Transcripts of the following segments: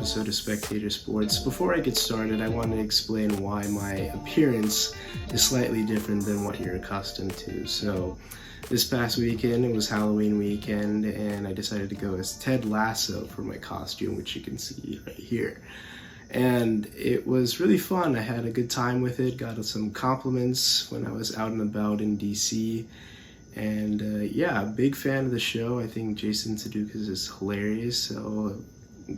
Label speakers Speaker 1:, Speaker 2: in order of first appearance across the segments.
Speaker 1: episode of Spectator Sports. Before I get started, I want to explain why my appearance is slightly different than what you're accustomed to. So, this past weekend, it was Halloween weekend, and I decided to go as Ted Lasso for my costume, which you can see right here. And it was really fun. I had a good time with it, got some compliments when I was out and about in DC. And yeah, big fan of the show. I think Jason Sudeikis is hilarious, so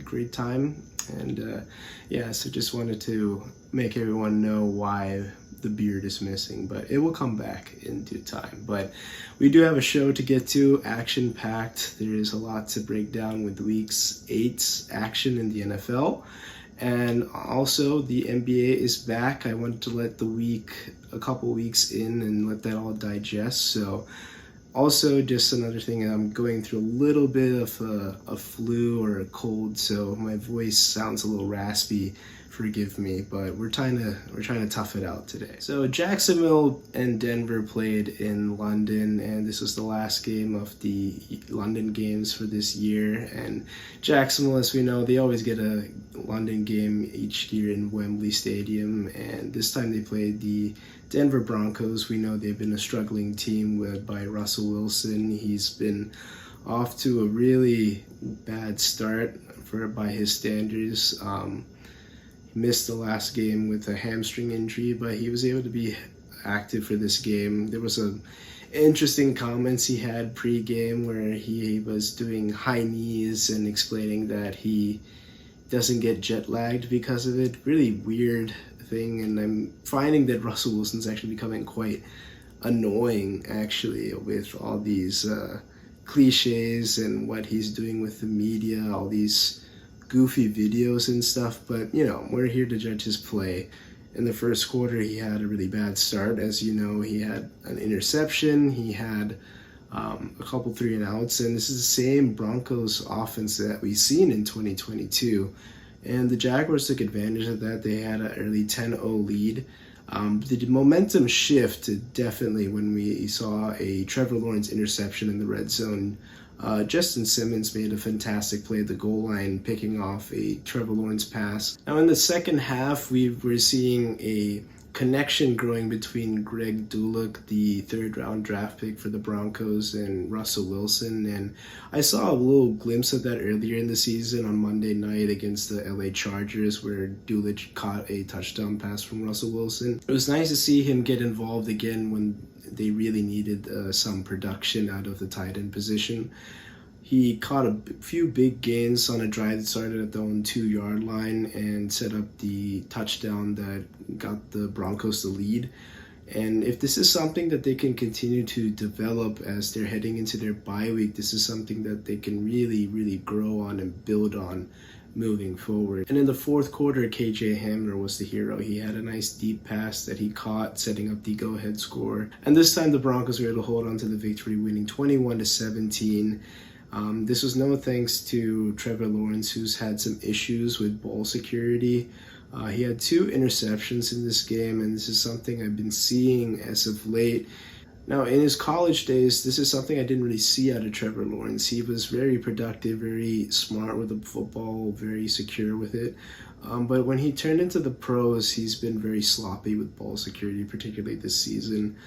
Speaker 1: great time. And yeah, so just wanted to make everyone know why the beard is missing, but it will come back in due time. But we do have a show to get to, action-packed. There is a lot to break down with Week 8's action in the NFL. And also, the NBA is back. I wanted to let a couple weeks in and let that all digest. So, also, just another thing, I'm going through a little bit of a flu or a cold, so my voice sounds a little raspy. Forgive me, but we're trying to tough it out today. So Jacksonville and Denver played in London, and this was the last game of the London games for this year. And Jacksonville, as we know, they always get a London game each year in Wembley Stadium, and this time they played the Denver Broncos. We know they've been a struggling team led by Russell Wilson. He's been off to a really bad start by his standards. He missed the last game with a hamstring injury, but he was able to be active for this game. There was some interesting comments he had pre-game where he was doing high knees and explaining that he doesn't get jet lagged because of it. Really weird thing, and I'm finding that Russell Wilson's actually becoming quite annoying actually with all these cliches and what he's doing with the media, all these goofy videos and stuff. But you know, we're here to judge his play. In the first quarter, he had a really bad start. As you know, he had an interception, he had a couple 3-and-outs, and this is the same Broncos offense that we've seen in 2022. And the Jaguars took advantage of that. They had an early 10-0 lead. The momentum shifted definitely when we saw a Trevor Lawrence interception in the red zone. Justin Simmons made a fantastic play at the goal line, picking off a Trevor Lawrence pass. Now in the second half, we're seeing a connection growing between Greg Dullock, the third-round draft pick for the Broncos, and Russell Wilson. And I saw a little glimpse of that earlier in the season on Monday night against the LA Chargers, where Dullock caught a touchdown pass from Russell Wilson. It was nice to see him get involved again when they really needed some production out of the tight end position. He caught a few big gains on a drive that started at the own 2-yard line and set up the touchdown that got the Broncos the lead. And if this is something that they can continue to develop as they're heading into their bye week, this is something that they can really, really grow on and build on moving forward. And in the fourth quarter, KJ Hamler was the hero. He had a nice deep pass that he caught, setting up the go-ahead score. And this time the Broncos were able to hold on to the victory, winning 21-17. This was no thanks to Trevor Lawrence, who's had some issues with ball security. He had 2 interceptions in this game, and this is something I've been seeing as of late. Now, in his college days, this is something I didn't really see out of Trevor Lawrence. He was very productive, very smart with the football, very secure with it. But when he turned into the pros, he's been very sloppy with ball security, particularly this season.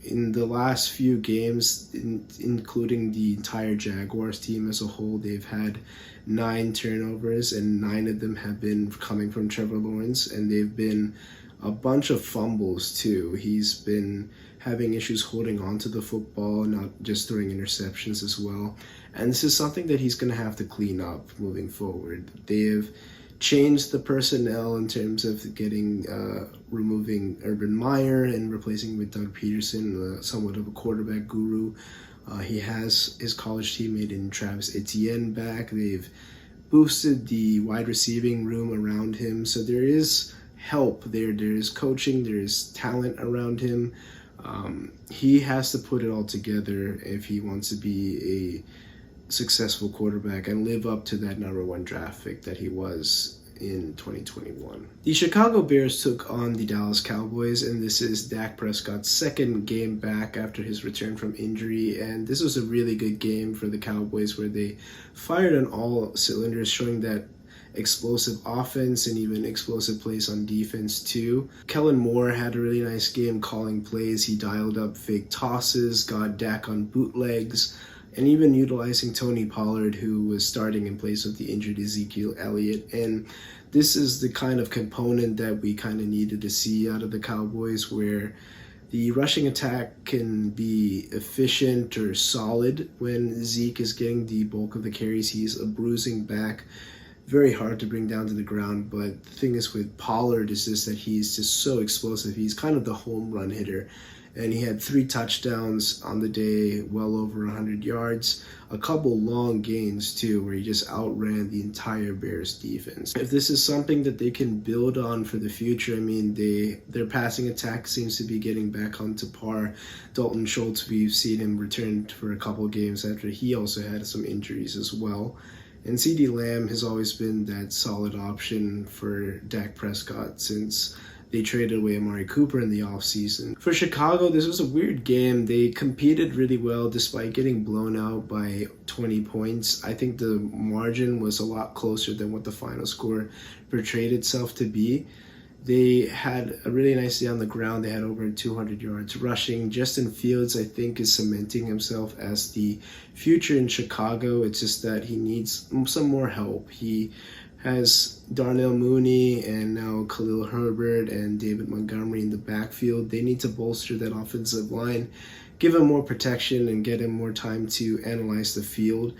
Speaker 1: In the last few games, including the entire Jaguars team as a whole, they've had 9 turnovers, and 9 of them have been coming from Trevor Lawrence, and they've been a bunch of fumbles too. He's been having issues holding on to the football, not just throwing interceptions as well. And this is something that he's going to have to clean up moving forward. They have changed the personnel in terms of removing Urban Meyer and replacing with Doug Peterson, somewhat of a quarterback guru. He has his college teammate in Travis Etienne back. They've boosted the wide receiving room around him. So there is help there. There is coaching. There is talent around him. He has to put it all together if he wants to be a successful quarterback and live up to that number 1 draft pick that he was in 2021. The Chicago Bears took on the Dallas Cowboys, and this is Dak Prescott's second game back after his return from injury, and this was a really good game for the Cowboys where they fired on all cylinders, showing that explosive offense and even explosive plays on defense too. Kellen Moore had a really nice game calling plays. He dialed up fake tosses, got Dak on bootlegs, and even utilizing Tony Pollard, who was starting in place of the injured Ezekiel Elliott. And this is the kind of component that we kind of needed to see out of the Cowboys, where the rushing attack can be efficient or solid when Zeke is getting the bulk of the carries. He's a bruising back, very hard to bring down to the ground. But the thing is with Pollard is just that he's just so explosive. He's kind of the home run hitter. And he had 3 touchdowns on the day, well over 100 yards, a couple long gains too, where he just outran the entire Bears defense. If this is something that they can build on for the future, I mean, their passing attack seems to be getting back onto par. Dalton Schultz, we've seen him return for a couple games after he also had some injuries as well. And CeeDee Lamb has always been that solid option for Dak Prescott since they traded away Amari Cooper in the offseason. For Chicago, this was a weird game. They competed really well despite getting blown out by 20 points. I think the margin was a lot closer than what the final score portrayed itself to be. They had a really nice day on the ground. They had over 200 yards rushing. Justin Fields, I think, is cementing himself as the future in Chicago. It's just that he needs some more help. He has Darnell Mooney and now Khalil Herbert and David Montgomery in the backfield. They need to bolster that offensive line, give him more protection, and get him more time to analyze the field.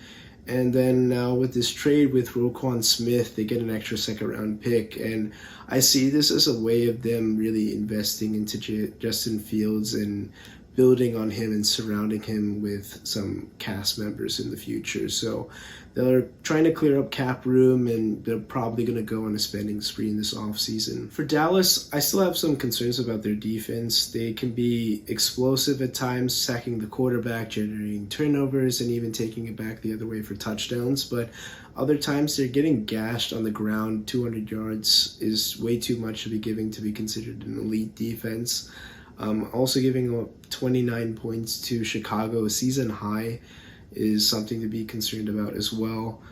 Speaker 1: And then now with this trade with Roquan Smith, they get an extra second-round pick. And I see this as a way of them really investing into Justin Fields and building on him and surrounding him with some cast members in the future. So they're trying to clear up cap room, and they're probably going to go on a spending spree in this offseason. For Dallas, I still have some concerns about their defense. They can be explosive at times, sacking the quarterback, generating turnovers, and even taking it back the other way for touchdowns. But other times they're getting gashed on the ground. 200 yards is way too much to be giving to be considered an elite defense. Also giving up 29 points to Chicago, a season high, is something to be concerned about as well.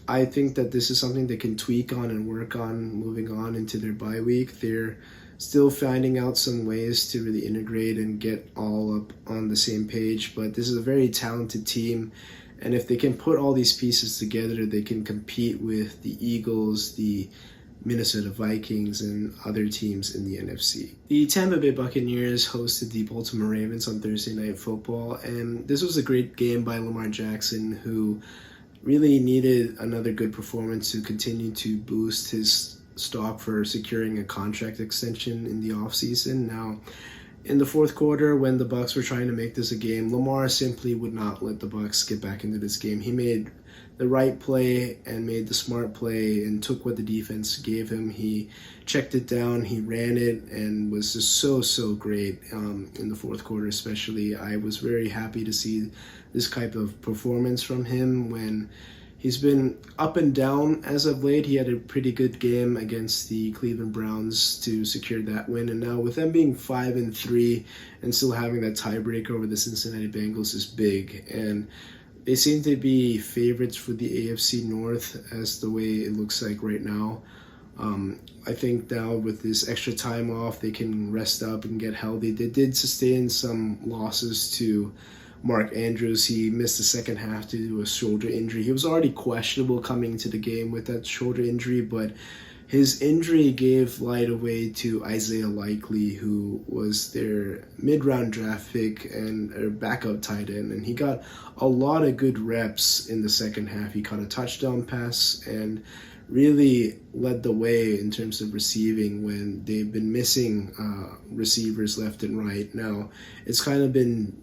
Speaker 1: I think that this is something they can tweak on and work on moving on into their bye week. They're still finding out some ways to really integrate and get all up on the same page, but this is a very talented team, and if they can put all these pieces together, they can compete with the Eagles, the Minnesota Vikings, and other teams in the NFC. The Tampa Bay Buccaneers hosted the Baltimore Ravens on Thursday Night Football, and this was a great game by Lamar Jackson, who really needed another good performance to continue to boost his stock for securing a contract extension in the offseason. Now, in the fourth quarter, when the Bucs were trying to make this a game, Lamar simply would not let the Bucs get back into this game. He made the right play and made the smart play and took what the defense gave him. He checked it down, he ran it, and was just so great in the fourth quarter especially. I was very happy to see this type of performance from him when he's been up and down as of late. He had a pretty good game against the Cleveland Browns to secure that win, and now with them being 5-3 and still having that tiebreaker over the Cincinnati Bengals is big. And they seem to be favorites for the AFC North as the way it looks like right now. I think now with this extra time off, they can rest up and get healthy. They did sustain some losses to Mark Andrews. He missed the second half due to a shoulder injury. He was already questionable coming into the game with that shoulder injury, but his injury gave light away to Isaiah Likely, who was their mid-round draft pick and a backup tight end, and he got a lot of good reps in the second half. He caught a touchdown pass and really led the way in terms of receiving when they've been missing receivers left and right. Now, it's kind of been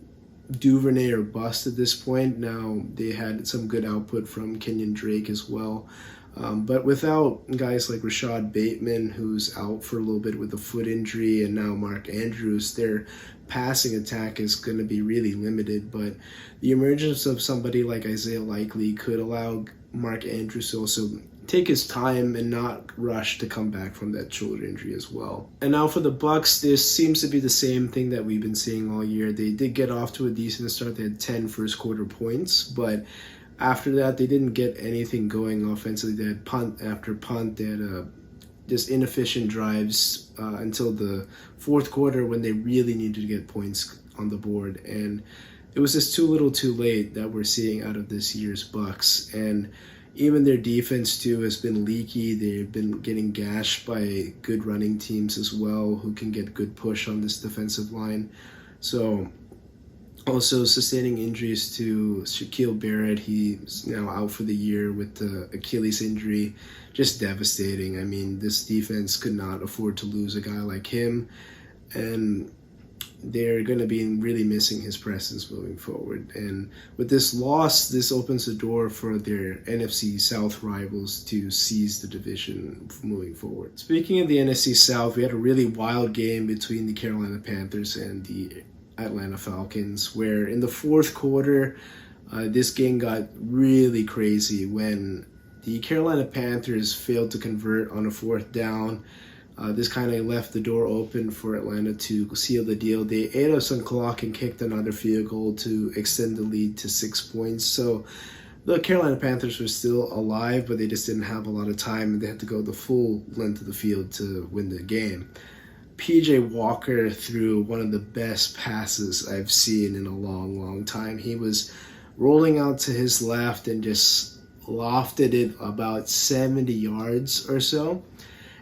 Speaker 1: Duvernay or bust at this point. Now, they had some good output from Kenyon Drake as well. But without guys like Rashad Bateman, who's out for a little bit with a foot injury, and now Mark Andrews, their passing attack is going to be really limited. But the emergence of somebody like Isaiah Likely could allow Mark Andrews to also take his time and not rush to come back from that shoulder injury as well. And now for the Bucs, this seems to be the same thing that we've been seeing all year. They did get off to a decent start. They had 10 first quarter points, but After that, they didn't get anything going offensively. They had punt after punt. They had just inefficient drives until the fourth quarter when they really needed to get points on the board. And it was just too little too late that we're seeing out of this year's Bucks. And even their defense too has been leaky. They've been getting gashed by good running teams as well who can get good push on this defensive line. So also sustaining injuries to Shaquille Barrett. He's now out for the year with the Achilles injury. Just devastating. I mean, this defense could not afford to lose a guy like him. And they're going to be really missing his presence moving forward. And with this loss, this opens the door for their NFC South rivals to seize the division moving forward. Speaking of the NFC South, we had a really wild game between the Carolina Panthers and the Atlanta Falcons, where in the fourth quarter, this game got really crazy when the Carolina Panthers failed to convert on a fourth down. This kind of left the door open for Atlanta to seal the deal. They ate up some clock and kicked another field goal to extend the lead to 6 points. So the Carolina Panthers were still alive, but they just didn't have a lot of time, and they had to go the full length of the field to win the game. PJ Walker threw one of the best passes I've seen in a long, long time. He was rolling out to his left and just lofted it about 70 yards or so,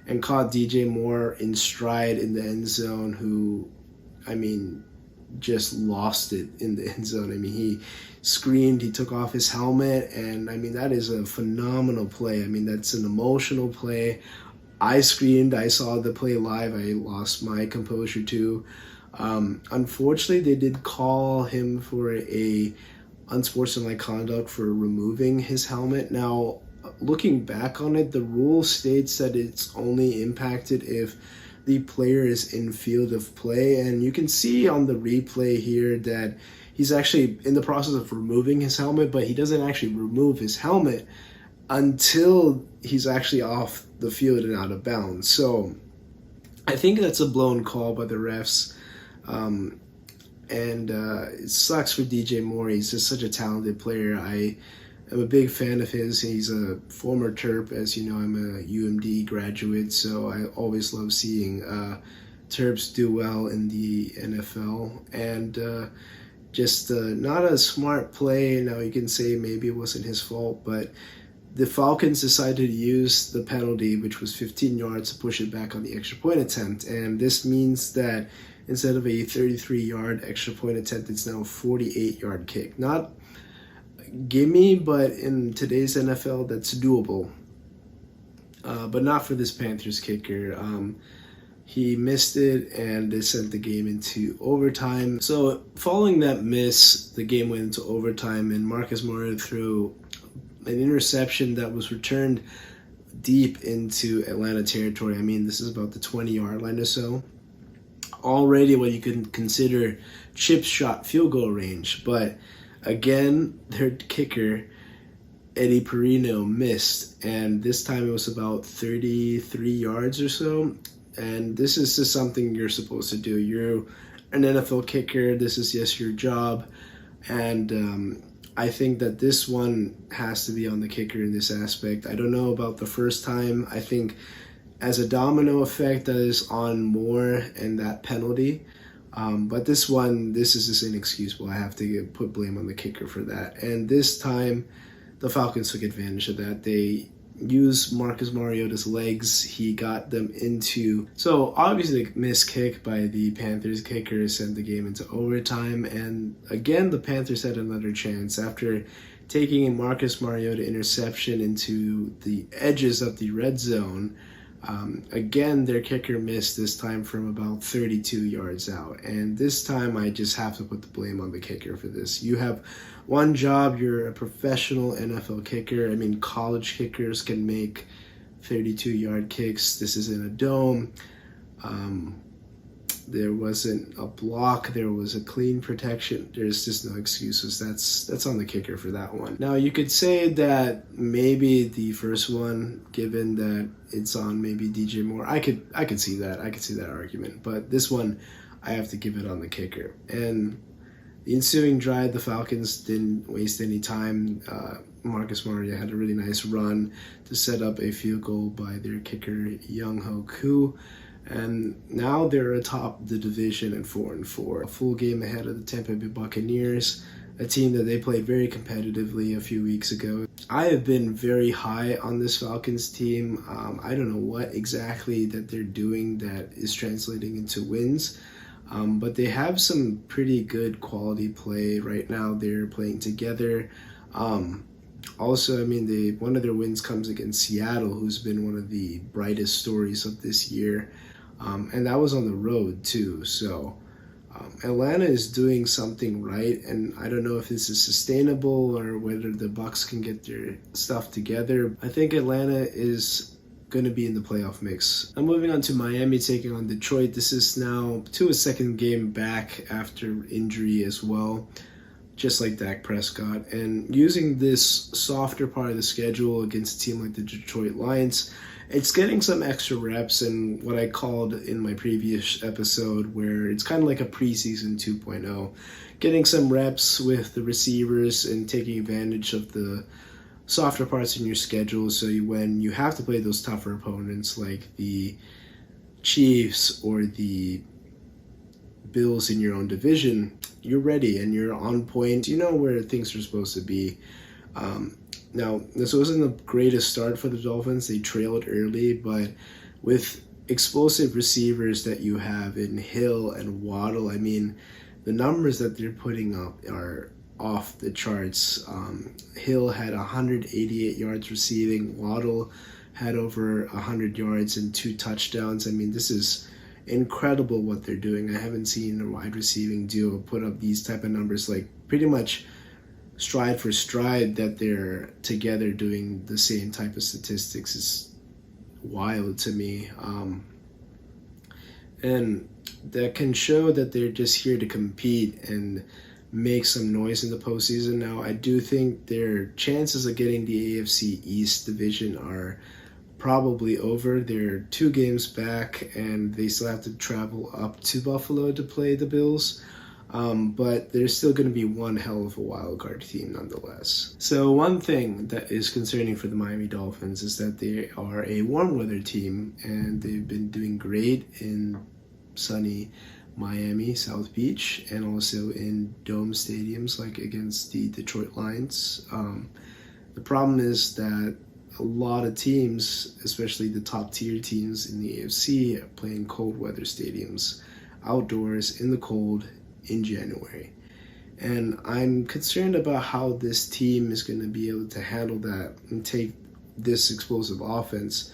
Speaker 1: and caught DJ Moore in stride in the end zone, who, I mean, just lost it in the end zone. I mean, he screamed, he took off his helmet, and I mean, that is a phenomenal play. I mean, that's an emotional play. I screamed, I saw the play live, I lost my composure too. Unfortunately, they did call him for a unsportsmanlike conduct for removing his helmet. Now, looking back on it, the rule states that it's only impacted if the player is in field of play, and you can see on the replay here that he's actually in the process of removing his helmet, but he doesn't actually remove his helmet until he's actually off the field and out of bounds. So I think that's a blown call by the refs. And it sucks for DJ Moore. He's just such a talented player. I'm a big fan of his. He's a former Terp. As you know, I'm a UMD graduate, so I always love seeing Terps do well in the NFL. And just not a smart play. Now, you can say maybe it wasn't his fault, but the Falcons decided to use the penalty, which was 15 yards, to push it back on the extra point attempt. And this means that instead of a 33-yard extra point attempt, it's now a 48-yard kick. Not gimme, but in today's NFL, that's doable. But not for this Panthers kicker. He missed it, and they sent the game into overtime. So following that miss, the game went into overtime, and Marcus Mariota threw an interception that was returned deep into Atlanta territory. I mean, this is about the 20-yard line or so. Already what you could consider chip shot field goal range. But again, their kicker, Eddie Perino, missed. And this time it was about 33 yards or so. And this is just something you're supposed to do. You're an NFL kicker. This is just your job. And I think that this one has to be on the kicker in this aspect. I don't know about the first time. I think as a domino effect, that is on Moore and that penalty. But this one, this is just inexcusable. I have to put blame on the kicker for that. And this time, the Falcons took advantage of that. They used Marcus Mariota's legs. He got them into... So obviously, the missed kick by the Panthers kicker sent the game into overtime. And again, the Panthers had another chance after taking a Marcus Mariota interception into the edges of the red zone. Again, their kicker missed this time from about 32 yards out. And this time, I just have to put the blame on the kicker for this. You have one job. You're a professional NFL kicker. I mean, college kickers can make 32-yard kicks. This is in a dome. There wasn't a block. There was a clean protection. There's just no excuses. That's on the kicker for that one. Now, you could say that maybe the first one, given that it's on maybe DJ Moore, I could see that. I could see that argument. But this one, I have to give it on the kicker. And The ensuing drive, the Falcons didn't waste any time. Marcus Mariota had a really nice run to set up a field goal by their kicker, Younghoe Koo. And now they're atop the division at 4-4, a full game ahead of the Tampa Bay Buccaneers, a team that they played very competitively a few weeks ago. I have been very high on this Falcons team. I don't know what exactly that they're doing that is translating into wins, but they have some pretty good quality play right now. They're playing together. Also, I mean, one of their wins comes against Seattle, who's been one of the brightest stories of this year. And that was on the road too. So Atlanta is doing something right, and I don't know if this is sustainable or whether the Bucs can get their stuff together. I think Atlanta is going to be in the playoff mix. I'm moving on to Miami taking on Detroit. This is now to a second game back after injury as well, just like Dak Prescott. And using this softer part of the schedule against a team like the Detroit Lions, it's getting some extra reps and what I called in my previous episode, where it's kind of like a preseason 2.0, getting some reps with the receivers and taking advantage of the softer parts in your schedule, so when you have to play those tougher opponents like the Chiefs or the Bills in your own division, you're ready and you're on point. You know where things are supposed to be. Now, this wasn't the greatest start for the Dolphins. They trailed early, but with explosive receivers that you have in Hill and Waddle, I mean, the numbers that they're putting up are off the charts. Hill had 188 yards receiving. Waddle had over 100 yards and 2 touchdowns. I mean, this is incredible what they're doing. I haven't seen a wide receiving duo put up these type of numbers, like pretty much stride for stride, that they're together doing the same type of statistics is wild to me. And that can show that they're just here to compete and make some noise in the postseason. Now, I do think their chances of getting the AFC East division are probably over. They're 2 games back, and they still have to travel up to Buffalo to play the Bills. But there's still going to be one hell of a wild card team nonetheless. So one thing that is concerning for the Miami Dolphins is that they are a warm weather team, and they've been doing great in sunny Miami, South Beach, and also in dome stadiums like against the Detroit Lions. The problem is that a lot of teams, especially the top tier teams in the AFC, are playing cold weather stadiums, outdoors in the cold in January. And I'm concerned about how this team is going to be able to handle that and take this explosive offense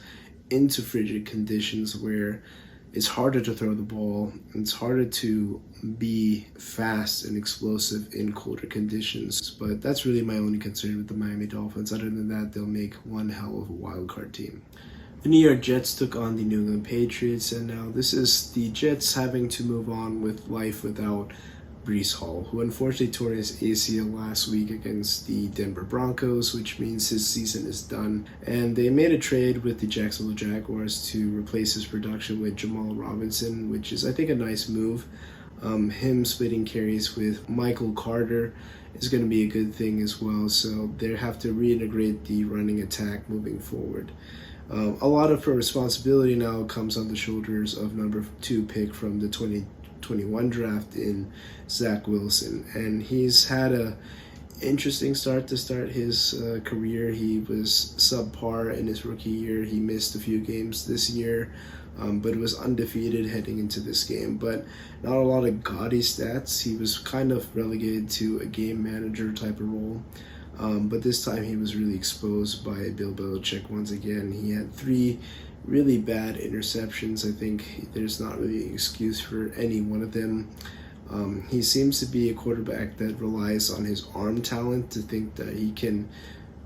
Speaker 1: into frigid conditions where it's harder to throw the ball, it's harder to be fast and explosive in colder conditions. But that's really my only concern with the Miami Dolphins. Other than that, they'll make one hell of a wild card team. The New York Jets took on the New England Patriots, and now this is the Jets having to move on with life without Breece Hall, who unfortunately tore his ACL last week against the Denver Broncos, which means his season is done. And they made a trade with the Jacksonville Jaguars to replace his production with Jamal Robinson, which is, I think, a nice move. Him splitting carries with Michael Carter is going to be a good thing as well, so they have to reintegrate the running attack moving forward. A lot of responsibility now comes on the shoulders of number 2 pick from the 2021 draft in Zach Wilson, and he's had a interesting start to start his career. He was subpar in his rookie year. He missed a few games this year, but was undefeated heading into this game. But not a lot of gaudy stats. He was kind of relegated to a game manager type of role. But this time he was really exposed by Bill Belichick once again. He had 3 really bad interceptions. I think there's not really an excuse for any one of them. He seems to be a quarterback that relies on his arm talent, to think that he can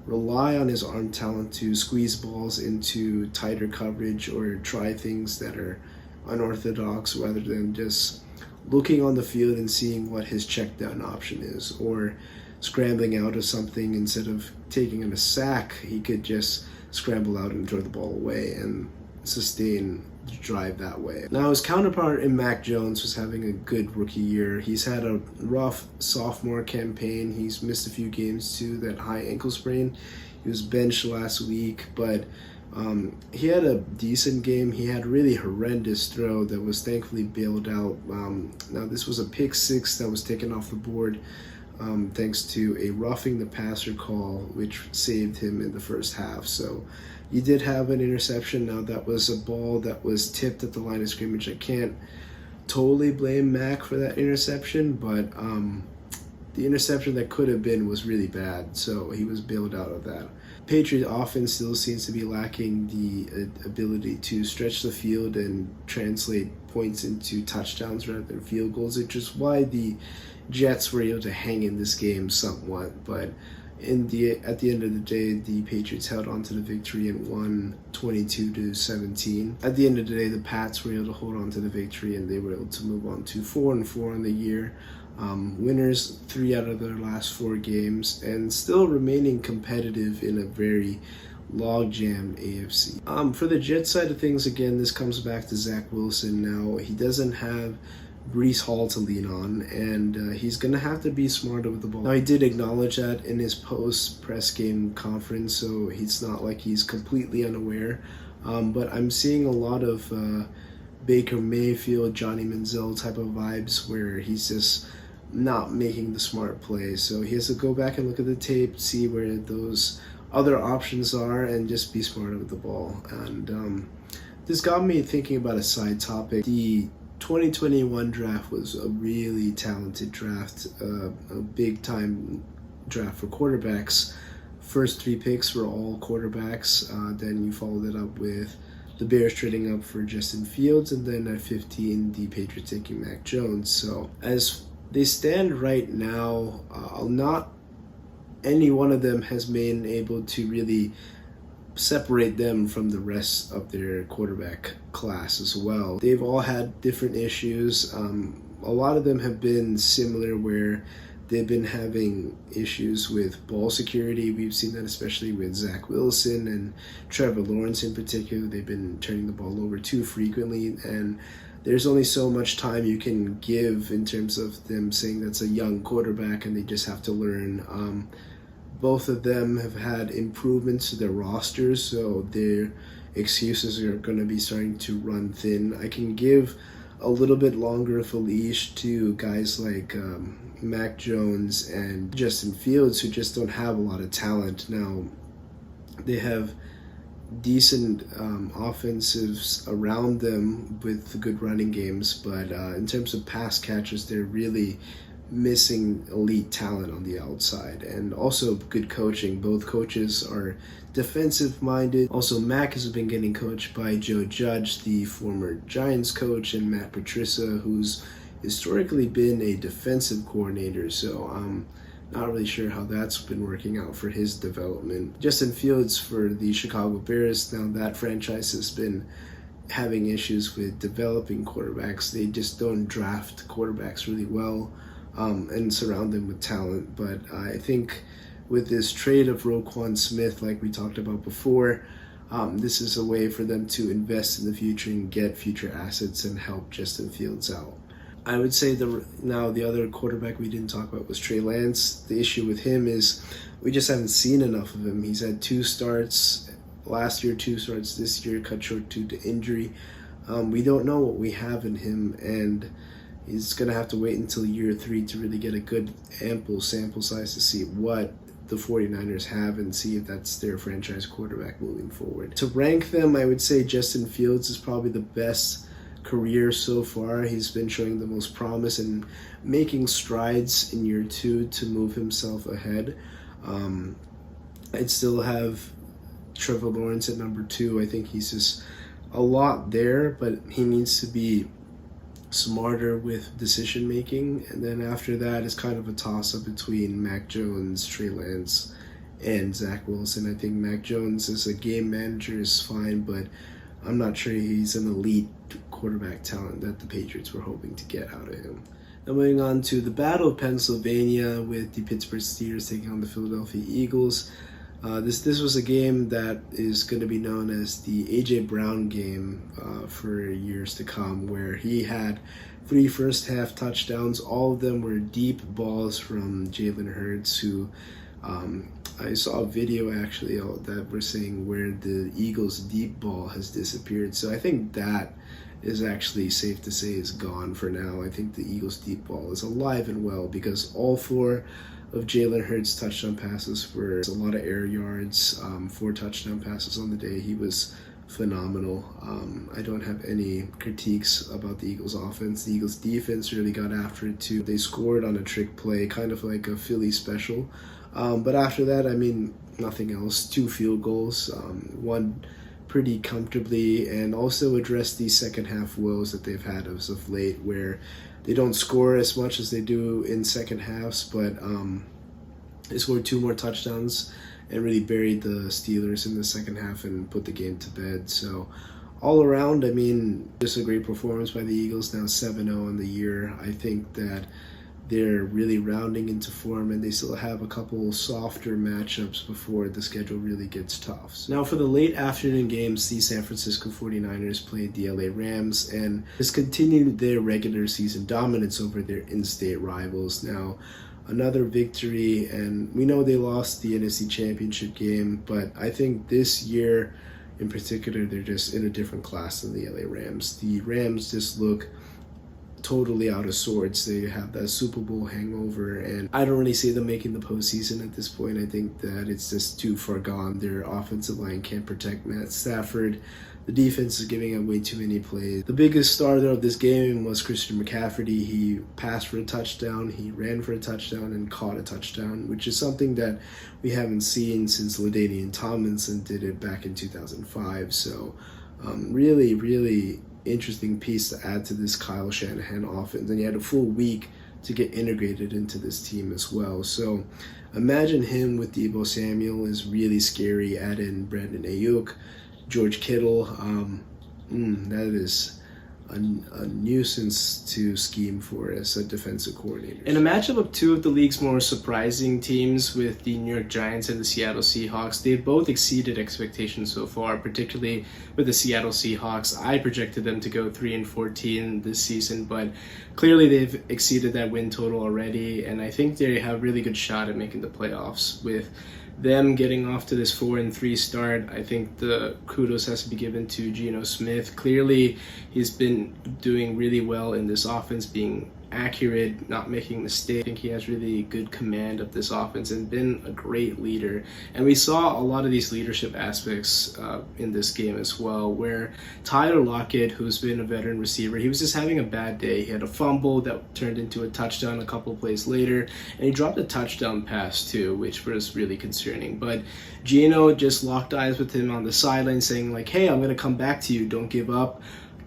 Speaker 1: rely on his arm talent to squeeze balls into tighter coverage or try things that are unorthodox, rather than just looking on the field and seeing what his check down option is, or scrambling out of something. Instead of taking a sack, he could just scramble out and throw the ball away. And sustain the drive that way. Now his counterpart in Mac Jones was having a good rookie year. He's had a rough sophomore campaign. He's missed a few games too, that high ankle sprain. He was benched last week, but he had a decent game. He had a really horrendous throw that was thankfully bailed out. Now this was a pick six that was taken off the board thanks to a roughing the passer call, which saved him in the first half. So he did have an interception. Now that was a ball that was tipped at the line of scrimmage. I can't totally blame Mac for that interception, but the interception that could have been was really bad, so he was bailed out of that. Patriot offense still seems to be lacking the ability to stretch the field and translate points into touchdowns rather than field goals, which is why the Jets were able to hang in this game somewhat. But at the end of the day, the Patriots held on to the victory and won 22-17. At the end of the day, the Pats were able to hold on to the victory and they were able to move on to 4-4 in the year. Winners 3 out of their last 4 games and still remaining competitive in a very logjam AFC. For the Jets side of things, again, this comes back to Zach Wilson. Now he doesn't have Breece Hall to lean on, and he's going to have to be smarter with the ball. Now, he did acknowledge that in his post-press game conference, so it's not like he's completely unaware. But I'm seeing a lot of Baker Mayfield, Johnny Manziel type of vibes where he's just not making the smart play. So he has to go back and look at the tape, see where those other options are, and just be smarter with the ball. And this got me thinking about a side topic. The 2021 draft was a really talented draft, a big-time draft for quarterbacks. First 3 picks were all quarterbacks. Then you followed it up with the Bears trading up for Justin Fields, and then at 15, the Patriots taking Mac Jones. So as they stand right now, not any one of them has been able to really separate them from the rest of their quarterback class as well. They've all had different issues. A lot of them have been similar, where they've been having issues with ball security. We've seen that especially with Zach Wilson and Trevor Lawrence in particular. They've been turning the ball over too frequently, and there's only so much time you can give in terms of them saying that's a young quarterback and they just have to learn. Both of them have had improvements to their rosters, so their excuses are going to be starting to run thin. I can give a little bit longer of a leash to guys like Mac Jones and Justin Fields, who just don't have a lot of talent. Now, they have decent offensives around them with good running games, but in terms of pass catchers, they're really missing elite talent on the outside, and also good coaching. Both coaches are defensive minded. Also, Mac has been getting coached by Joe Judge, the former Giants coach, and Matt Patricia, who's historically been a defensive coordinator. So I'm not really sure how that's been working out for his development. Justin Fields for the Chicago Bears, now that franchise has been having issues with developing quarterbacks. They just don't draft quarterbacks really well and surround them with talent. But I think with this trade of Roquan Smith, like we talked about before, this is a way for them to invest in the future and get future assets and help Justin Fields out. I would say the other quarterback we didn't talk about was Trey Lance. The issue with him is we just haven't seen enough of him. He's had 2 starts last year, 2 starts this year, cut short due to injury. We don't know what we have in him, and he's going to have to wait until year 3 to really get a good ample sample size to see what the 49ers have and see if that's their franchise quarterback moving forward. To rank them, I would say Justin Fields is probably the best career so far. He's been showing the most promise and making strides in year 2 to move himself ahead. I'd still have Trevor Lawrence at number 2. I think he's just a lot there, but he needs to be smarter with decision making. And then after that, it's kind of a toss-up between Mac Jones, Trey Lance, and Zach Wilson. I think Mac Jones as a game manager is fine, but I'm not sure he's an elite quarterback talent that the Patriots were hoping to get out of him. Now moving on to the Battle of Pennsylvania with the Pittsburgh Steelers taking on the Philadelphia Eagles. This was a game that is going to be known as the A.J. Brown game for years to come, where he had 3 first-half touchdowns. All of them were deep balls from Jalen Hurts, who I saw a video actually that were saying where the Eagles' deep ball has disappeared. So I think that is actually safe to say is gone for now. I think the Eagles' deep ball is alive and well because all 4 of Jalen Hurts' touchdown passes were a lot of air yards, 4 touchdown passes on the day. He was phenomenal. I don't have any critiques about the Eagles' offense. The Eagles' defense really got after it too. They scored on a trick play, kind of like a Philly special. But after that, I mean, nothing else. 2 field goals, one pretty comfortably, and also addressed these second half woes that they've had as of late, where they don't score as much as they do in second halves, but they scored 2 more touchdowns and really buried the Steelers in the second half and put the game to bed. So all around, I mean, just a great performance by the Eagles, now 7-0 in the year. I think that they're really rounding into form, and they still have a couple softer matchups before the schedule really gets tough. So now for the late afternoon games, the San Francisco 49ers played the LA Rams and has continued their regular season dominance over their in-state rivals. Now, another victory, and we know they lost the NFC Championship game, but I think this year in particular, they're just in a different class than the LA Rams. The Rams just look totally out of sorts. They have that Super Bowl hangover, and I don't really see them making the postseason at this point. I think that it's just too far gone. Their offensive line can't protect Matt Stafford. The defense is giving up way too many plays. The biggest star of this game was Christian McCaffrey. He passed for a touchdown, he ran for a touchdown, and caught a touchdown, which is something that we haven't seen since LaDainian Tomlinson did it back in 2005. So really interesting piece to add to this Kyle Shanahan offense, and he had a full week to get integrated into this team as well. So imagine him with Deebo Samuel is really scary. Add in Brandon Ayuk, George Kittle. That is a nuisance to scheme for as a defensive coordinator. In a matchup of 2 of the league's more surprising teams with the New York Giants and the Seattle Seahawks, they've both exceeded expectations so far, particularly with the Seattle Seahawks. I projected them to go 3-14 this season, but clearly they've exceeded that win total already, and I think they have a really good shot at making the playoffs. With them getting off to this 4-3 start, I think the kudos has to be given to Geno Smith. Clearly, he's been doing really well in this offense, being accurate, not making mistakes. I think he has really good command of this offense and been a great leader. And we saw a lot of these leadership aspects in this game as well, where Tyler Lockett, who's been a veteran receiver, he was just having a bad day. He had a fumble that turned into a touchdown a couple plays later, and he dropped a touchdown pass too, which was really concerning. But Geno just locked eyes with him on the sideline, saying like, hey, I'm going to come back to you. Don't give up.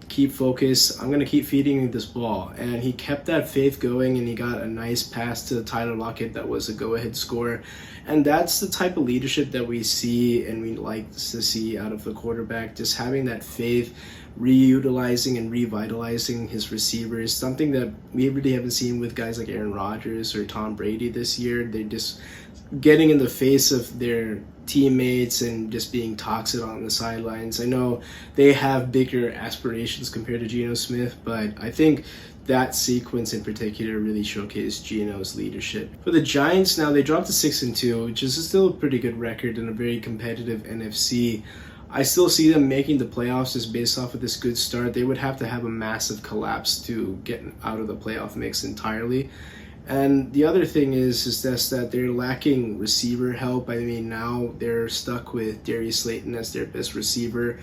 Speaker 1: Keep focused. I'm going to keep feeding you this ball. And he kept that faith going, and he got a nice pass to Tyler Lockett that was a go-ahead score. And that's the type of leadership that we see and we like to see out of the quarterback, just having that faith, reutilizing and revitalizing his receivers, something that we really haven't seen with guys like Aaron Rodgers or Tom Brady this year. They're just getting in the face of their teammates and just being toxic on the sidelines. I know they have bigger aspirations compared to Geno Smith, but I think that sequence in particular really showcased Geno's leadership. For the Giants, now they dropped to 6-2, which is still a pretty good record in a very competitive NFC. I still see them making the playoffs just based off of this good start. They would have to have a massive collapse to get out of the playoff mix entirely. And the other thing is just that they're lacking receiver help. I mean, now they're stuck with Darius Slayton as their best receiver.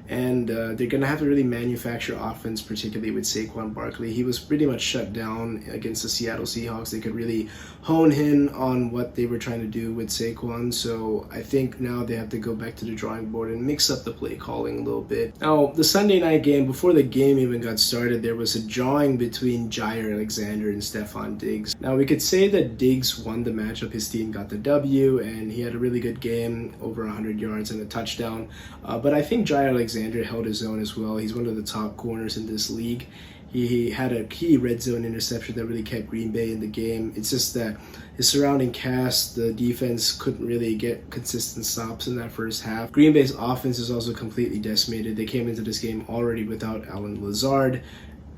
Speaker 1: And they're going to have to really manufacture offense, particularly with Saquon Barkley. He was pretty much shut down against the Seattle Seahawks. They could really hone in on what they were trying to do with Saquon. So I think now they have to go back to the drawing board and mix up the play calling a little bit. Now, the Sunday night game, before the game even got started, there was a drawing between Jair Alexander and Stephon Diggs. Now, we could say that Diggs won the matchup. His team got the W, and he had a really good game, over 100 yards and a touchdown. But I think Jair Alexander held his own as well. He's one of the top corners in this league. He had a key red zone interception that really kept Green Bay in the game. It's just that his surrounding cast, the defense couldn't really get consistent stops in that first half. Green Bay's offense is also completely decimated. They came into this game already without Allen Lazard.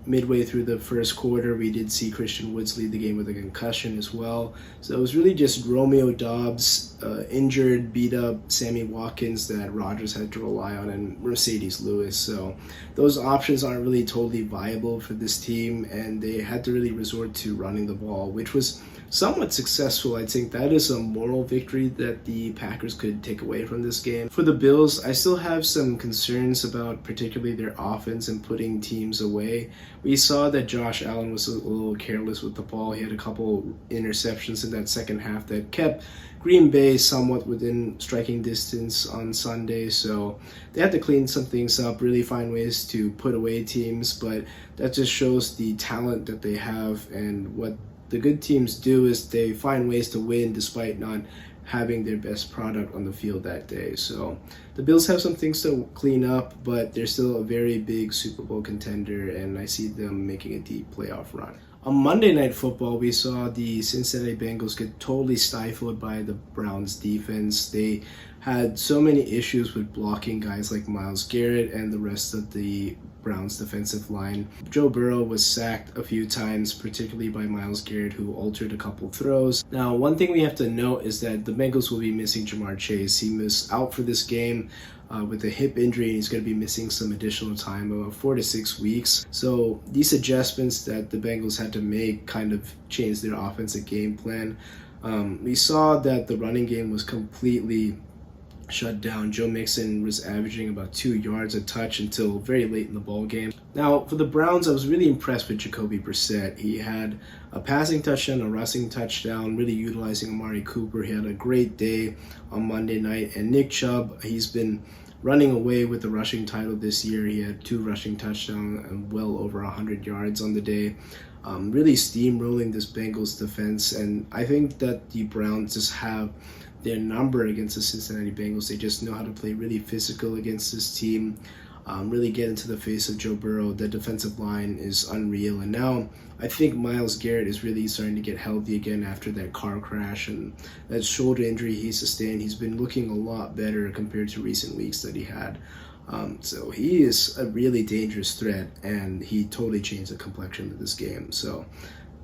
Speaker 1: Midway through the first quarter, we did see Christian Woods lead the game with a concussion as well. So it was really just Romeo Doubs, injured, beat up Sammy Watkins that Rodgers had to rely on, and Mercedes Lewis. So those options aren't really totally viable for this team, and they had to really resort to running the ball, which was somewhat successful. I think that is a moral victory that the Packers could take away from this game. For the Bills, I still have some concerns about particularly their offense and putting teams away. We saw that Josh Allen was a little careless with the ball. He had a couple interceptions in that second half that kept Green Bay somewhat within striking distance on Sunday, so they had to clean some things up, really find ways to put away teams, but that just shows the talent that they have, and what the good teams do is they find ways to win despite not having their best product on the field that day. So the Bills have some things to clean up, but they're still a very big Super Bowl contender, and I see them making a deep playoff run. On Monday Night Football, we saw the Cincinnati Bengals get totally stifled by the Browns defense. They had so many issues with blocking guys like Myles Garrett and the rest of the Browns defensive line. Joe Burrow was sacked a few times, particularly by Myles Garrett, who altered a couple throws. Now, one thing we have to note is that the Bengals will be missing Jamar Chase. He was out for this game with a hip injury, and he's going to be missing some additional time, about 4 to 6 weeks. So these adjustments that the Bengals had to make kind of changed their offensive game plan. We saw that the running game was completely shut down. Joe Mixon was averaging about 2 yards a touch until very late in the ball game. Now, for the Browns, I was really impressed with Jacoby Brissett. He had a passing touchdown, a rushing touchdown, really utilizing Amari Cooper. He had a great day on Monday night. And Nick Chubb, he's been running away with the rushing title this year. He had 2 rushing touchdowns and well over 100 yards on the day. Really steamrolling this Bengals defense. And I think that the Browns just have their number against the Cincinnati Bengals. They just know how to play really physical against this team, really get into the face of Joe Burrow. The defensive line is unreal. And now I think Myles Garrett is really starting to get healthy again after that car crash and that shoulder injury he sustained. He's been looking a lot better compared to recent weeks that he had. So he is a really dangerous threat, and he totally changed the complexion of this game. So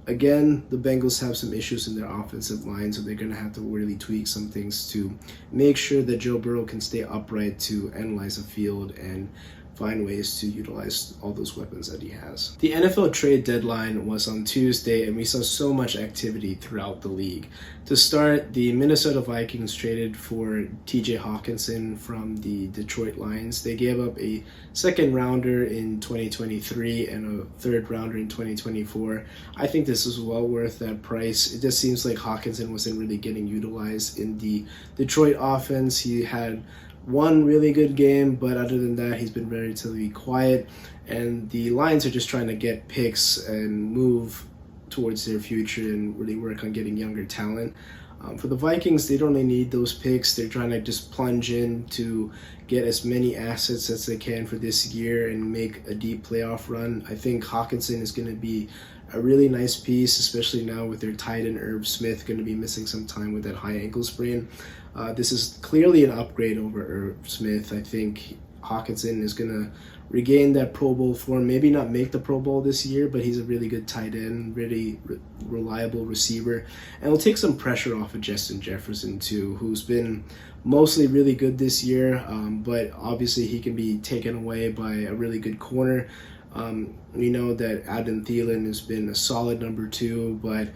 Speaker 1: again, the Bengals have some issues in their offensive line, so they're going to have to really tweak some things to make sure that Joe Burrow can stay upright to analyze the field and find ways to utilize all those weapons that he has. The NFL trade deadline was on Tuesday, and we saw so much activity throughout the league. To start, the Minnesota Vikings traded for TJ Hawkinson from the Detroit Lions. They gave up a second rounder in 2023 and a third rounder in 2024. I think this is well worth that price. It just seems like Hawkinson wasn't really getting utilized in the Detroit offense. He had one really good game, but other than that, he's been relatively quiet, and the Lions are just trying to get picks and move towards their future and really work on getting younger talent. For the Vikings, they don't really need those picks. They're trying to just plunge in to get as many assets as they can for this year and make a deep playoff run. I think Hawkinson is going to be a really nice piece, especially now with their tight end Irv Smith going to be missing some time with that high ankle sprain. This is clearly an upgrade over Irv Smith. I think Hawkinson is going to regain that Pro Bowl form, maybe not make the Pro Bowl this year, but he's a really good tight end, really reliable receiver, and will take some pressure off of Justin Jefferson too, who's been mostly really good this year, but obviously he can be taken away by a really good corner. We know that Adam Thielen has been a solid number 2, but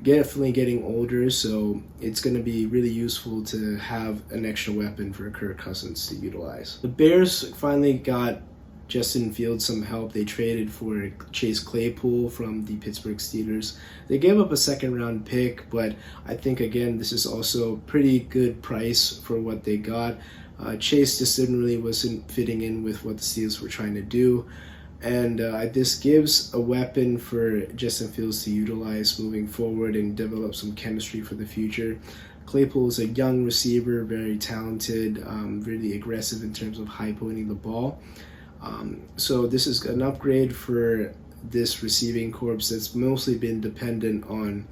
Speaker 1: definitely getting older, so it's going to be really useful to have an extra weapon for Kirk Cousins to utilize. The Bears finally got Justin Fields some help. They traded for Chase Claypool from the Pittsburgh Steelers. They gave up a second-round pick, but I think, again, this is also a pretty good price for what they got. Chase just wasn't fitting in with what the Steelers were trying to do. And this gives a weapon for Justin Fields to utilize moving forward and develop some chemistry for the future. Claypool is a young receiver, very talented, really aggressive in terms of high-pointing the ball. So this is an upgrade for this receiving corps that's mostly been dependent on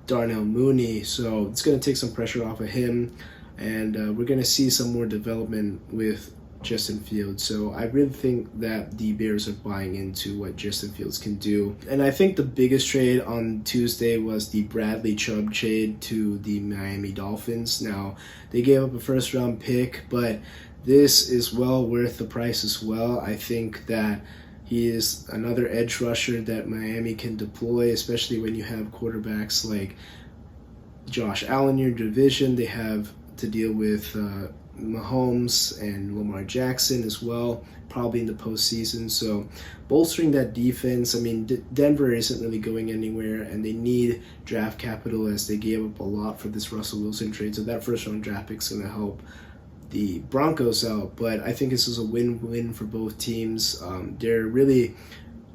Speaker 1: Darnell Mooney. So it's going to take some pressure off of him, and we're going to see some more development with Justin Fields. So I really think that the Bears are buying into what Justin Fields can do. And I think the biggest trade on Tuesday was the Bradley Chubb trade to the Miami Dolphins. Now, they gave up a first-round pick, but this is well worth the price as well. I think that he is another edge rusher that Miami can deploy, especially when you have quarterbacks like Josh Allen in your division. They have to deal with Mahomes and Lamar Jackson as well, probably in the postseason. So bolstering that defense, I mean, Denver isn't really going anywhere, and they need draft capital as they gave up a lot for this Russell Wilson trade. So that first-round draft pick is going to help the Broncos out. But I think this is a win-win for both teams. They're really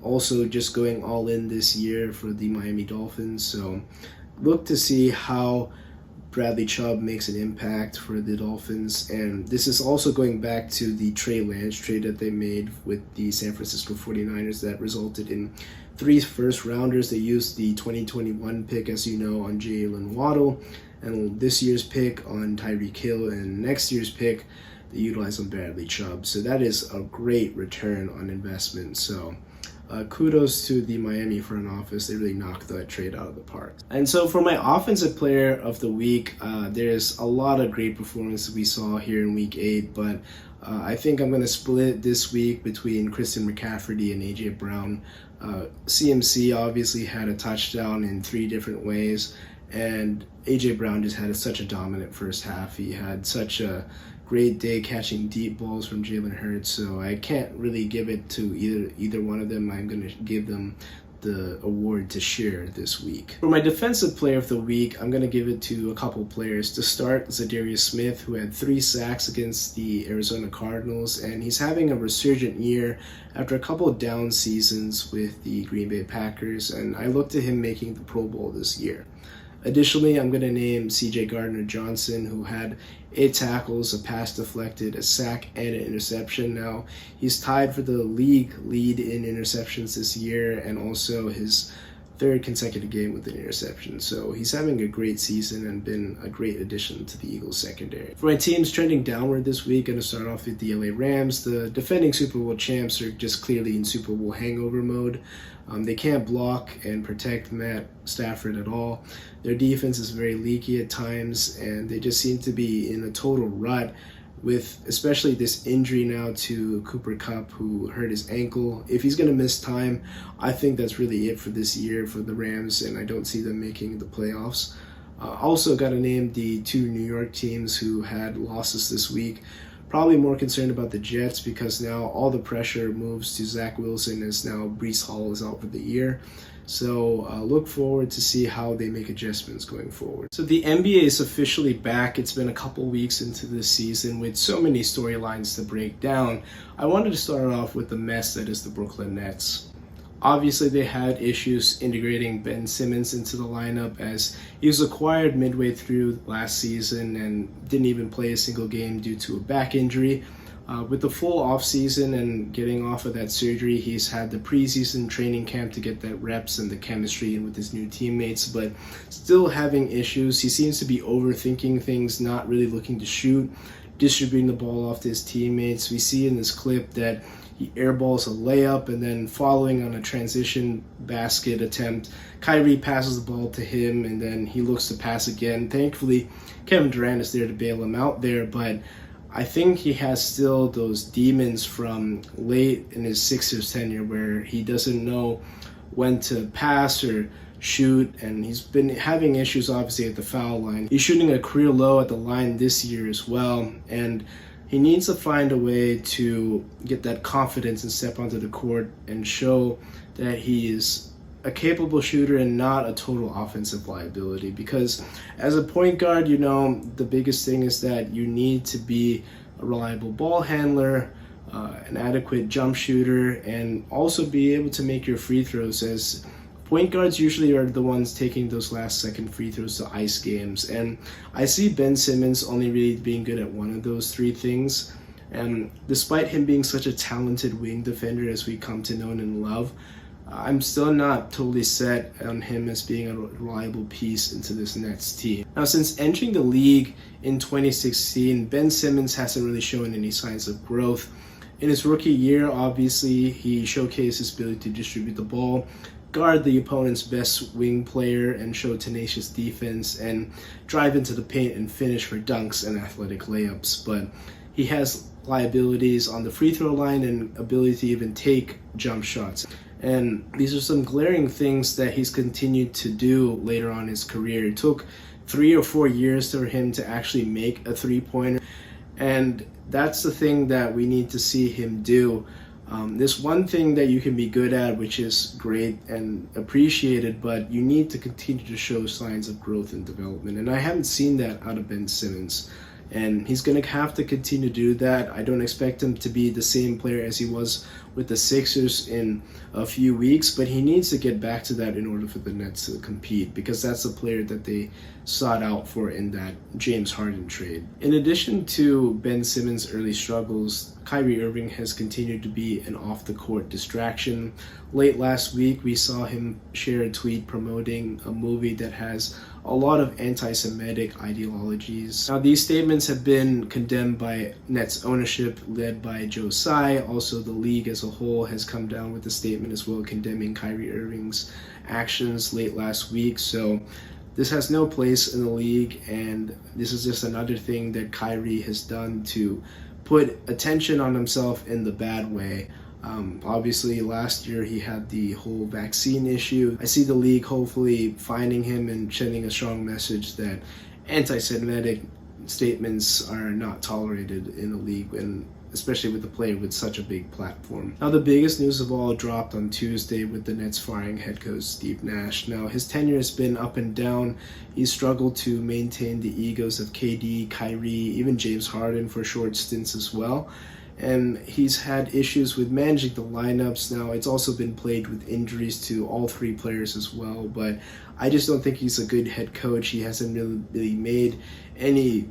Speaker 1: also just going all in this year for the Miami Dolphins. So look to see how Bradley Chubb makes an impact for the Dolphins. And this is also going back to the Trey Lance trade that they made with the San Francisco 49ers that resulted in 3 first-rounders. They used the 2021 pick, as you know, on Jalen Waddle, and this year's pick on Tyreek Hill, and next year's pick they utilized on Bradley Chubb. So that is a great return on investment. So kudos to the Miami front office. They really knocked that trade out of the park. And so for my offensive player of the week, there's a lot of great performances we saw here in week 8, but I think I'm going to split this week between Christian McCaffrey and A.J. Brown. CMC obviously had a touchdown in 3 different ways, and A.J. Brown just had such a dominant first half. He had such a great day catching deep balls from Jalen Hurts, so I can't really give it to either one of them. I'm going to give them the award to share this week. For my defensive player of the week, I'm going to give it to a couple players. To start, Zadarius Smith, who had 3 sacks against the Arizona Cardinals, and he's having a resurgent year after a couple of down seasons with the Green Bay Packers, and I look to him making the Pro Bowl this year. Additionally, I'm going to name C.J. Gardner-Johnson, who had 8 tackles, a pass deflected, a sack, and an interception. Now, he's tied for the league lead in interceptions this year, and also his 3rd consecutive game with an interception. So he's having a great season and been a great addition to the Eagles secondary. For my teams trending downward this week, I'm going to start off with the LA Rams. The defending Super Bowl champs are just clearly in Super Bowl hangover mode. They can't block and protect Matt Stafford at all. Their defense is very leaky at times, and they just seem to be in a total rut, with especially this injury now to Cooper Kupp, who hurt his ankle. If he's going to miss time, I think that's really it for this year for the Rams, and I don't see them making the playoffs. Also got to name the 2 New York teams who had losses this week. Probably more concerned about the Jets, because now all the pressure moves to Zach Wilson as now Breece Hall is out for the year. So look forward to see how they make adjustments going forward. So the NBA is officially back. It's been a couple weeks into this season with so many storylines to break down. I wanted to start off with the mess that is the Brooklyn Nets. Obviously, they had issues integrating Ben Simmons into the lineup, as he was acquired midway through last season and didn't even play a single game due to a back injury. With the full offseason and getting off of that surgery, he's had the preseason training camp to get that reps and the chemistry in with his new teammates, but still having issues. He seems to be overthinking things, not really looking to shoot, distributing the ball off to his teammates. We see in this clip that he airballs a layup, and then following on a transition basket attempt, Kyrie passes the ball to him, and then he looks to pass again. Thankfully, Kevin Durant is there to bail him out there, but I think he has still those demons from late in his Sixers tenure where he doesn't know when to pass or shoot, and he's been having issues obviously at the foul line. He's shooting a career low at the line this year as well, and he needs to find a way to get that confidence and step onto the court and show that he is a capable shooter and not a total offensive liability. Because as a point guard, you know, the biggest thing is that you need to be a reliable ball handler, an adequate jump shooter, and also be able to make your free throws, as point guards usually are the ones taking those last second free throws to ice games. And I see Ben Simmons only really being good at one of those 3 things. And despite him being such a talented wing defender as we come to know and love, I'm still not totally set on him as being a reliable piece into this Nets team. Now, since entering the league in 2016, Ben Simmons hasn't really shown any signs of growth. In his rookie year, obviously, he showcased his ability to distribute the ball, guard the opponent's best wing player, and show tenacious defense, and drive into the paint and finish for dunks and athletic layups. But he has liabilities on the free throw line and ability to even take jump shots. And these are some glaring things that he's continued to do later on in his career. It took 3 or 4 years for him to actually make a three-pointer. And that's the thing that we need to see him do. There's one thing that you can be good at, which is great and appreciated, but you need to continue to show signs of growth and development. And I haven't seen that out of Ben Simmons. And he's going to have to continue to do that. I don't expect him to be the same player as he was with the Sixers in a few weeks, but he needs to get back to that in order for the Nets to compete, because that's a player that they sought out for in that James Harden trade. In addition to Ben Simmons' early struggles, Kyrie Irving has continued to be an off-the-court distraction. Late last week, we saw him share a tweet promoting a movie that has a lot of anti-Semitic ideologies. Now, these statements have been condemned by Nets ownership, led by Joe Tsai. Also, the league as a whole has come down with a statement as well, condemning Kyrie Irving's actions late last week. So this has no place in the league, and this is just another thing that Kyrie has done to put attention on himself in the bad way. Obviously, last year he had the whole vaccine issue. I see the league hopefully finding him and sending a strong message that anti-Semitic statements are not tolerated in the league, and especially with a player with such a big platform. Now, the biggest news of all dropped on Tuesday with the Nets firing head coach Steve Nash. Now, his tenure has been up and down. He's struggled to maintain the egos of KD, Kyrie, even James Harden for short stints as well. And he's had issues with managing the lineups. Now, it's also been plagued with injuries to all three players as well, but I just don't think he's a good head coach. He hasn't really made any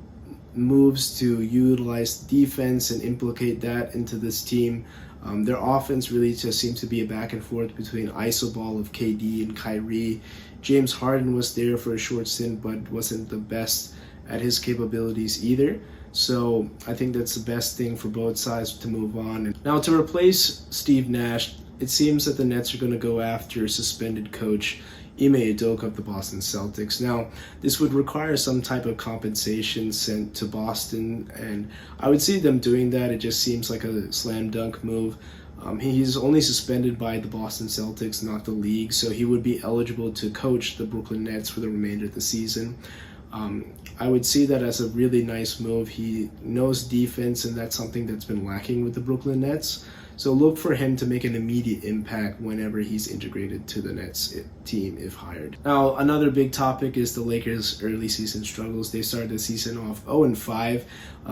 Speaker 1: moves to utilize defense and implicate that into this team. Their offense really just seems to be a back and forth between iso ball of KD and Kyrie. James Harden was there for a short stint, but wasn't the best at his capabilities either. So I think that's the best thing for both sides to move on. And now, to replace Steve Nash, it seems that the Nets are going to go after suspended coach MIA-DET of the Boston Celtics. Now, this would require some type of compensation sent to Boston, and I would see them doing that. It just seems like a slam dunk move. He's only suspended by the Boston Celtics, not the league, so he would be eligible to coach the Brooklyn Nets for the remainder of the season. I would see that as a really nice move. He knows defense, and that's something that's been lacking with the Brooklyn Nets. So look for him to make an immediate impact whenever he's integrated to the Nets team if hired. Now, another big topic is the Lakers' early season struggles. They started the season off 0-5,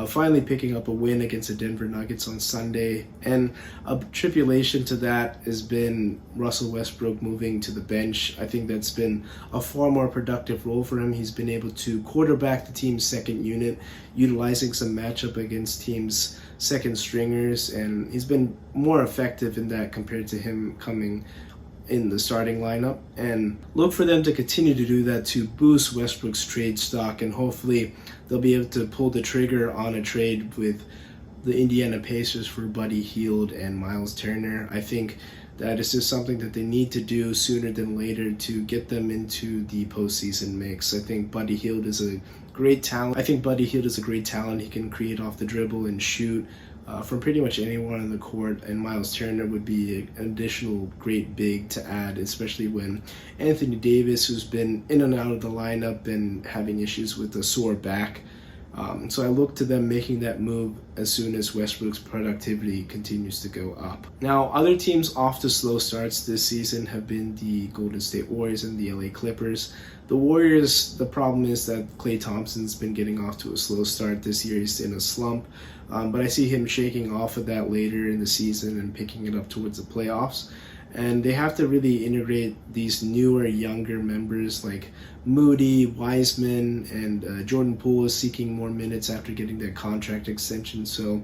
Speaker 1: finally picking up a win against the Denver Nuggets on Sunday. And a tribulation to that has been Russell Westbrook moving to the bench. I think that's been a far more productive role for him. He's been able to quarterback the team's second unit, utilizing some matchup against teams' second stringers, and he's been more effective in that compared to him coming in the starting lineup. And look for them to continue to do that to boost Westbrook's trade stock, and hopefully they'll be able to pull the trigger on a trade with the Indiana Pacers for Buddy Hield and Miles Turner. I think that is just something that they need to do sooner than later to get them into the postseason mix. I think Buddy Hield is a great talent. He can create off the dribble and shoot from pretty much anyone on the court, and Miles Turner would be an additional great big to add, especially when Anthony Davis, who's been in and out of the lineup and having issues with a sore back. So I look to them making that move as soon as Westbrook's productivity continues to go up. Now, other teams off to slow starts this season have been the Golden State Warriors and the LA Clippers. The Warriors, the problem is that Klay Thompson's been getting off to a slow start this year. He's in a slump, but I see him shaking off of that later in the season and picking it up towards the playoffs. And they have to really integrate these newer, younger members like Moody, Wiseman, and Jordan Poole is seeking more minutes after getting that contract extension. So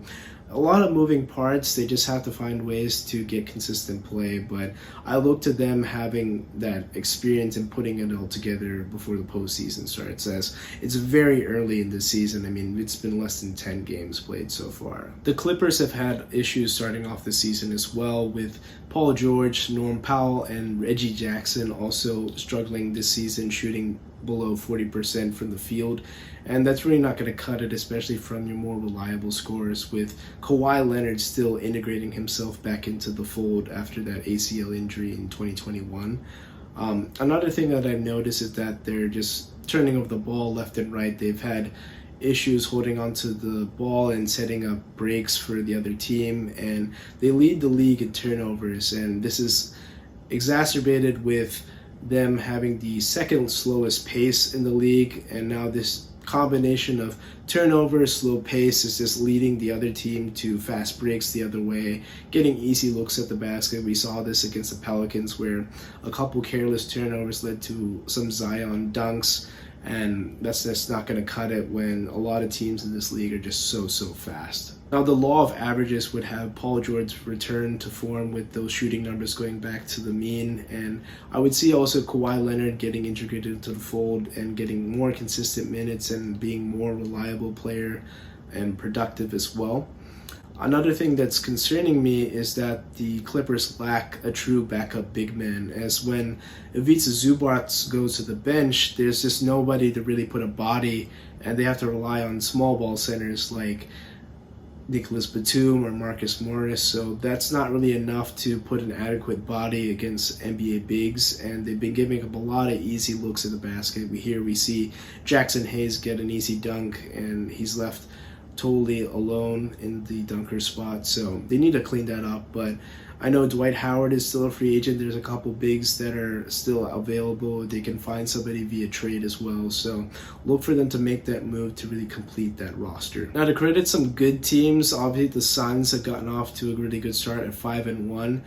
Speaker 1: a lot of moving parts. They just have to find ways to get consistent play, but I look to them having that experience and putting it all together before the postseason starts, as it's very early in the season. I mean, it's been less than 10 games played so far. The Clippers have had issues starting off the season as well, with Paul George, Norm Powell, and Reggie Jackson also struggling this season, shooting below 40% from the field, and that's really not going to cut it, especially from your more reliable scorers, with Kawhi Leonard still integrating himself back into the fold after that ACL injury in 2021. Another thing that I've noticed is that they're just turning over the ball left and right. They've had issues holding onto the ball and setting up breaks for the other team, and they lead the league in turnovers, and this is exacerbated with them having the second slowest pace in the league, and now this combination of turnover, slow pace is just leading the other team to fast breaks the other way, getting easy looks at the basket. We saw this against the Pelicans, where a couple careless turnovers led to some Zion dunks, and that's just not going to cut it when a lot of teams in this league are just so fast. Now, the law of averages would have Paul George return to form with those shooting numbers going back to the mean, and I would see also Kawhi Leonard getting integrated into the fold and getting more consistent minutes and being more reliable player and productive as well. Another thing that's concerning me is that the Clippers lack a true backup big man, as when Ivica Zubac goes to the bench, there's just nobody to really put a body, and they have to rely on small ball centers like Nicholas Batum or Marcus Morris, so that's not really enough to put an adequate body against NBA bigs, and they've been giving up a lot of easy looks at the basket. We see Jackson Hayes get an easy dunk, and he's left totally alone in the dunker spot, so they need to clean that up. But I know Dwight Howard is still a free agent. There's a couple bigs that are still available. They can find somebody via trade as well, so look for them to make that move to really complete that roster. Now, to credit some good teams, obviously the Suns have gotten off to a really good start at 5-1.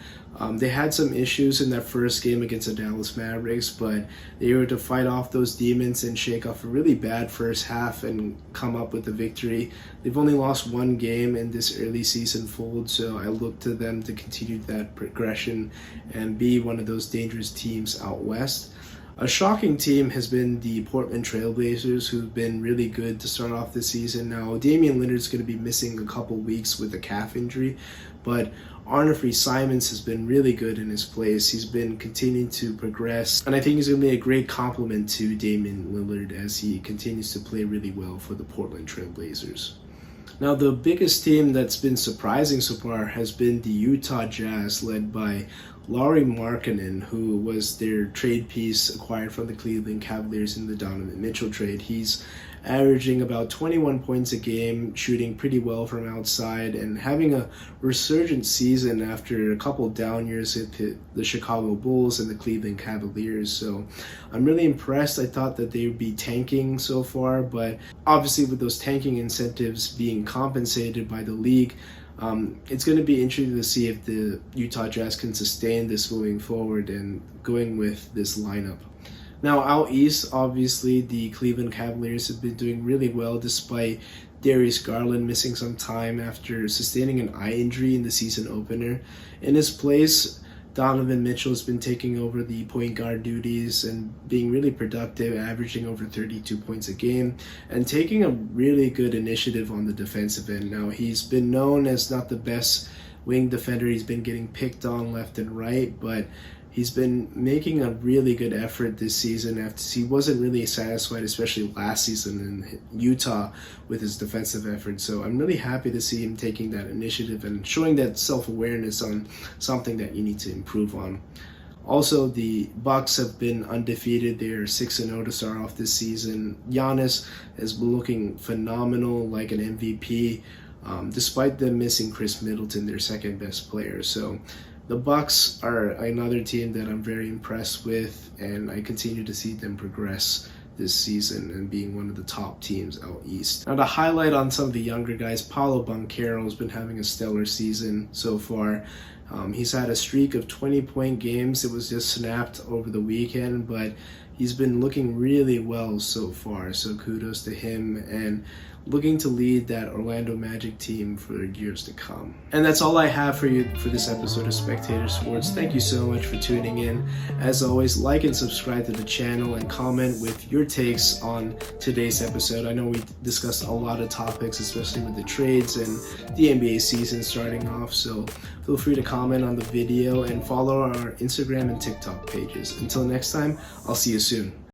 Speaker 1: They had some issues in that first game against the Dallas Mavericks, but they were able to fight off those demons and shake off a really bad first half and come up with a victory. They've only lost one game in this early season fold, so I look to them to continue that progression and be one of those dangerous teams out west. A shocking team has been the Portland Trail Blazers, who've been really good to start off this season. Now, Damian Lillard's going to be missing a couple weeks with a calf injury, but Arnfree Simons has been really good in his place. He's been continuing to progress, and I think he's going to be a great complement to Damian Lillard as he continues to play really well for the Portland Trail Blazers. Now, the biggest team that's been surprising so far has been the Utah Jazz, led by Lauri Markkanen, who was their trade piece acquired from the Cleveland Cavaliers in the Donovan Mitchell trade. He's averaging about 21 points a game, shooting pretty well from outside, and having a resurgent season after a couple down years at the Chicago Bulls and the Cleveland Cavaliers. So I'm really impressed. I thought that they would be tanking so far, but obviously with those tanking incentives being compensated by the league, it's going to be interesting to see if the Utah Jazz can sustain this moving forward and going with this lineup. Now, out east, obviously, the Cleveland Cavaliers have been doing really well despite Darius Garland missing some time after sustaining an eye injury in the season opener. In his place, Donovan Mitchell has been taking over the point guard duties and being really productive, averaging over 32 points a game and taking a really good initiative on the defensive end. Now, he's been known as not the best wing defender. He's been getting picked on left and right, but he's been making a really good effort this season after he wasn't really satisfied, especially last season in Utah, with his defensive effort. So I'm really happy to see him taking that initiative and showing that self-awareness on something that you need to improve on. Also, the Bucks have been undefeated. They're 6-0 to start off this season. Giannis has been looking phenomenal, like an MVP, despite them missing Chris Middleton, their second best player. So the Bucks are another team that I'm very impressed with, and I continue to see them progress this season and being one of the top teams out east. Now, to highlight on some of the younger guys, Paolo Banchero has been having a stellar season so far. He's had a streak of 20-point games. It was just snapped over the weekend, but he's been looking really well so far, so kudos to him. And looking to lead that Orlando Magic team for years to come. And that's all I have for you for this episode of Spectator Sports. Thank you so much for tuning in. As always, like and subscribe to the channel and comment with your takes on today's episode. I know we discussed a lot of topics, especially with the trades and the NBA season starting off, so feel free to comment on the video and follow our Instagram and TikTok pages. Until next time, I'll see you soon.